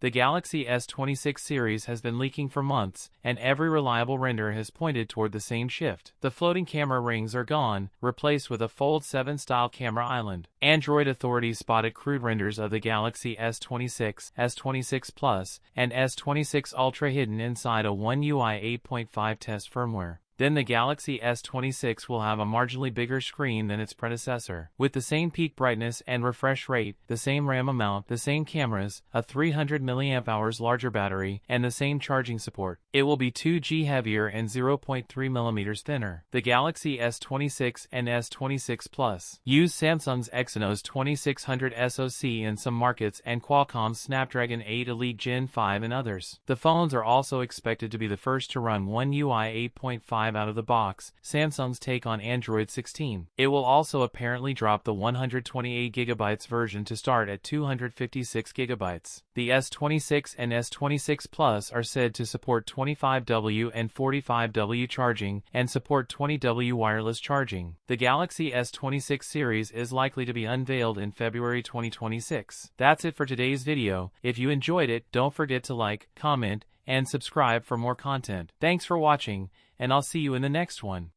The Galaxy S26 series has been leaking for months, and every reliable render has pointed toward the same shift. The floating camera rings are gone, replaced with a Fold 7 style camera island. Android authorities spotted crude renders of the Galaxy S26, S26 Plus, and S26 Ultra hidden inside a One UI 8.5 test firmware. Then the Galaxy S26 will have a marginally bigger screen than its predecessor. With the same peak brightness and refresh rate, the same RAM amount, the same cameras, a 300 mAh larger battery, and the same charging support. It will be 2G heavier and 0.3mm thinner. The Galaxy S26 and S26 Plus use Samsung's Exynos 2600 SoC in some markets and Qualcomm's Snapdragon 8 Elite Gen 5 in others. The phones are also expected to be the first to run One UI 8.5 out of the box, Samsung's take on Android 16. It will also apparently drop the 128GB version to start at 256GB. The S26 and S26 Plus are said to support 25W and 45W charging and support 20W wireless charging. The Galaxy S26 series is likely to be unveiled in February 2026. That's it for today's video. If you enjoyed it, don't forget to like, comment, and subscribe for more content. Thanks for watching, and I'll see you in the next one.